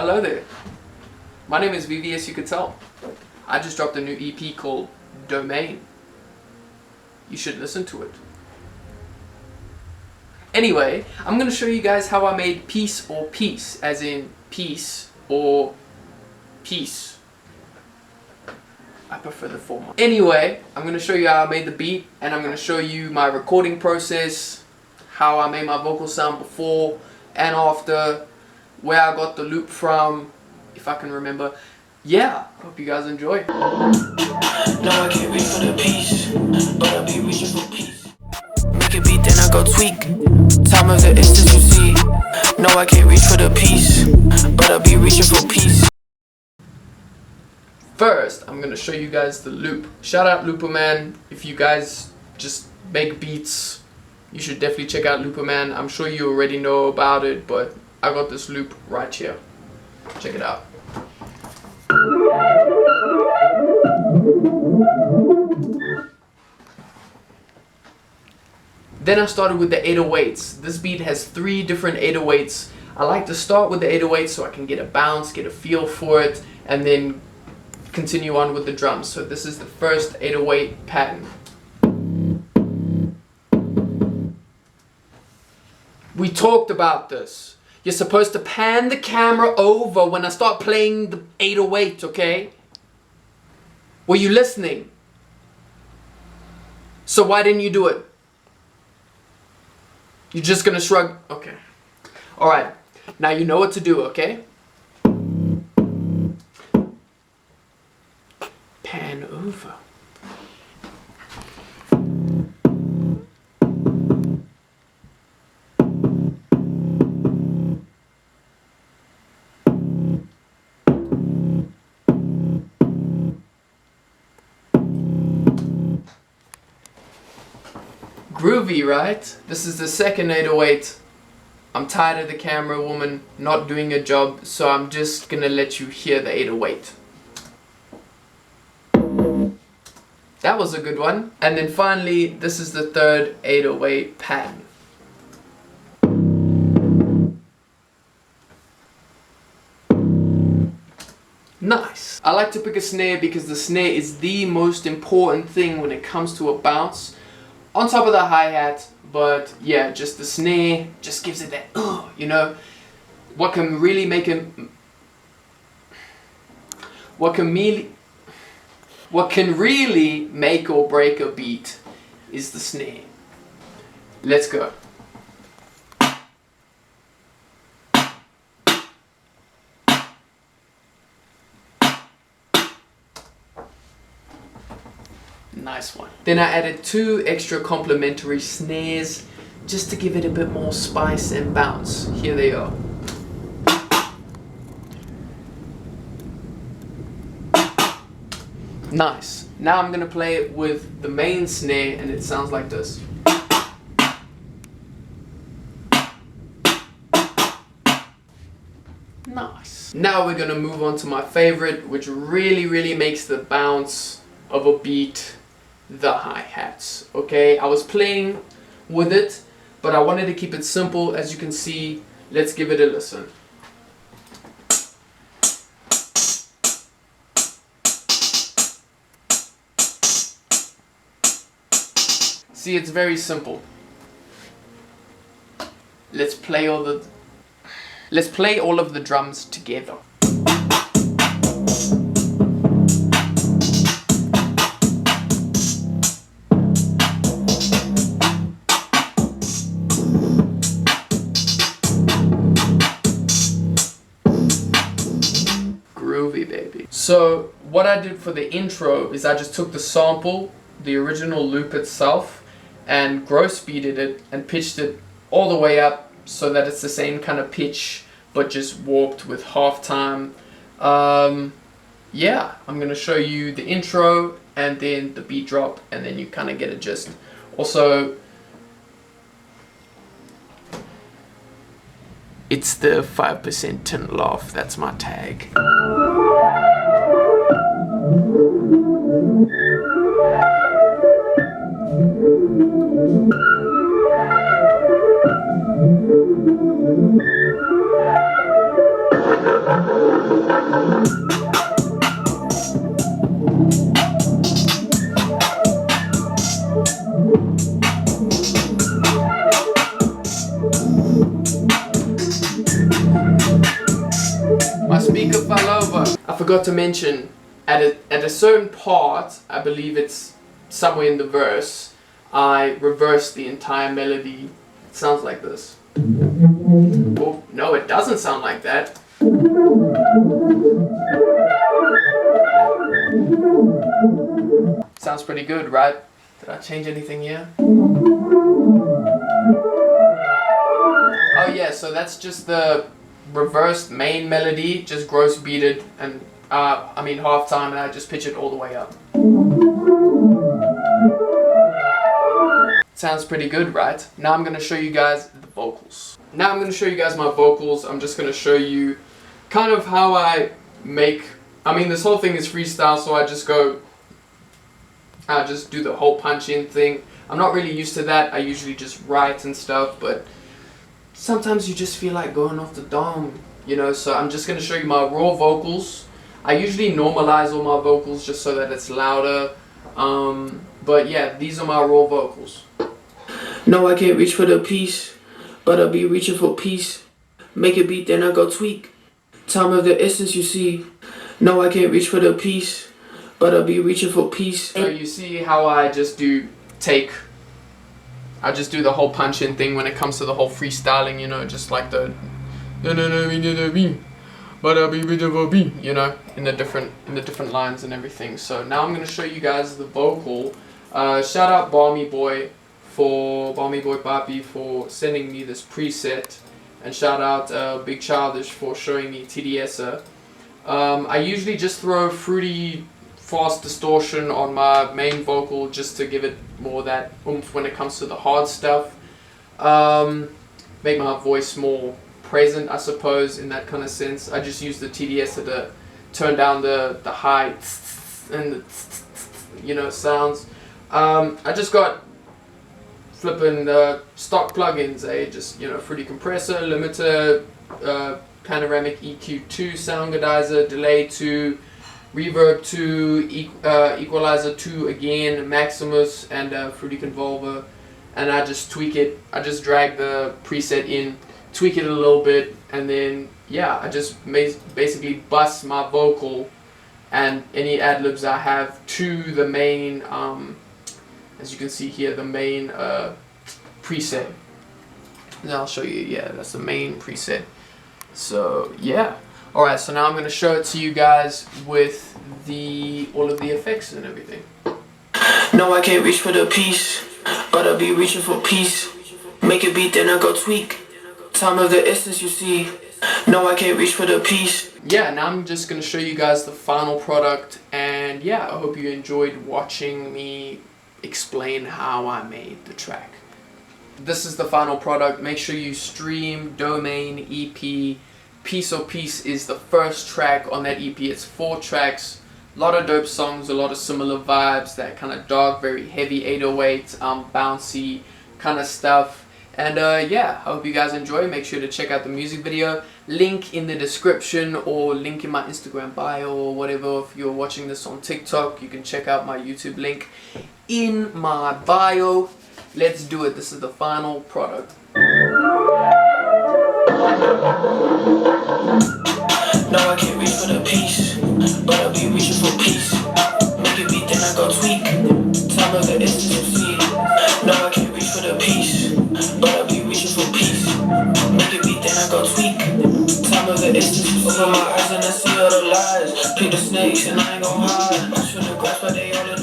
Hello there, my name is Vvsyoucantell. I just dropped a new EP called Domain. You should listen to it. Anyway, I'm going to show you guys how I made peace or peace, as in peace or peace. I prefer the former. Anyway, I'm going to show you how I made the beat, and I'm going to show you my recording process, how I made my vocal sound before and after, where I got the loop from, if I can remember. Yeah, hope you guys enjoy. No, I can't reach for the peace, but I'll be reaching for peace. Make a beat, then I go tweak. Time of the instance you see. No, I can't reach for the peace, but I'll be reaching for peace. First, I'm gonna show you guys the loop. Shout out Looperman. If you guys just make beats, you should definitely check out Looperman. I'm sure you already know about it, but I got this loop right here. Check it out. Then I started with the 808s. This beat has 3 different 808s. I like to start with the 808s so I can get a bounce, get a feel for it, and then continue on with the drums. So this is the first 808 pattern. We talked about this. You're supposed to pan the camera over when I start playing the 808, okay? Were you listening? So why didn't you do it? You're just gonna shrug. Okay. Alright. Now you know what to do, okay? Pan over. Groovy, right? This is the second 808. I'm tired of the camera woman not doing her job, so I'm just gonna let you hear the 808. That was a good one. And then finally, this is the third 808 pattern. Nice. I like to pick a snare because the snare is the most important thing when it comes to a bounce. On top of the hi-hat, but yeah, just the snare just gives it that, you know. What can really make it, what can really make or break a beat is the snare. Let's go. Nice one. Then I added 2 extra complementary snares just to give it a bit more spice and bounce. Here they are. Nice. Now I'm gonna play it with the main snare and it sounds like this. Nice. Now we're gonna move on to my favorite, which really makes the bounce of a beat, the hi-hats. Okay, I was playing with it, but I wanted to keep it simple. As you can see, let's give it a listen. See, it's very simple. Let's play all of the drums together. Groovy, baby. So what I did for the intro is I just took the sample, the original loop itself, and gross beated it and pitched it all the way up so that it's the same kind of pitch but just warped with halftime. Yeah, I'm gonna show you the intro and then the beat drop, and then you kind of get a gist. Also, it's the 5% tin laugh, that's my tag. My speaker fell over. I forgot to mention, at a certain part, I believe it's somewhere in the verse, I reversed the entire melody. It sounds like this. Oh, no, it doesn't sound like that. Sounds pretty good, right? Did I change anything here? Oh yeah, so that's just the reversed main melody, just gross beated, and half time, and I just pitch it all the way up. Sounds pretty good, right? Now I'm going to show you guys the vocals. Now I'm going to show you guys my vocals. I'm just going to show you kind of how I make, this whole thing is freestyle, so I just do the whole punch in thing. I'm not really used to that. I usually just write and stuff, but sometimes you just feel like going off the dome, so I'm just going to show you my raw vocals. I usually normalize all my vocals just so that it's louder, but yeah, these are my raw vocals. No, I can't reach for the peace, but I'll be reaching for peace. Make a beat, then I go tweak. Time of the essence, you see. No, I can't reach for the peace, but I'll be reaching for peace. So you see how I just do the whole punch-in thing when it comes to the whole freestyling, just like the but I'll be reaching for B, in the different lines and everything. So now I'm gonna show you guys the vocal. Shout out Balmy Boy Papi for sending me this preset, and shout out Big Childish for showing me TDSer. I usually just throw fruity fast distortion on my main vocal just to give it more that oomph when it comes to the hard stuff. Make my voice more present, I suppose, in that kind of sense. I just use the TDSer to turn down the high and the sounds. I just got flipping stock plugins, just fruity compressor, limiter, panoramic EQ2, sound godizer, delay 2, reverb 2, equalizer 2 again, Maximus, and fruity convolver, and I just tweak it. I just drag the preset in, tweak it a little bit, and then yeah, I just basically bust my vocal and any ad-libs I have to the main, as you can see here, the main preset. And I'll show you, yeah, that's the main preset. So yeah, alright, so now I'm going to show it to you guys with all of the effects and everything. No, I can't reach for the peace, but I'll be reaching for peace. Make a beat, then I go tweak. Time of the essence, you see. No, I can't reach for the peace. Yeah, now I'm just going to show you guys the final product, and yeah, I hope you enjoyed watching me explain how I made the track. This is the final product. Make sure you stream Domain EP. Piece or Piece is the first track on that EP. It's 4 tracks, a lot of dope songs, a lot of similar vibes, that kind of dark, very heavy 808, bouncy kind of stuff. And yeah, I hope you guys enjoy. Make sure to check out the music video. Link in the description, or link in my Instagram bio, or whatever. If you're watching this on TikTok, you can check out my YouTube link in my bio. Let's do it. This is the final product. No, I can't reach for the peace, but I'll be reaching for peace. Make a beat, then I go tweak. Time of the essence, you see. No, I can't reach for the peace, but I'll be reaching for peace. Make a beat, then I go tweak. Time of the essence, you see. Open my eyes and I see all the lies. Pick the snakes and I ain't gon' hide. Push for the grass, but they all in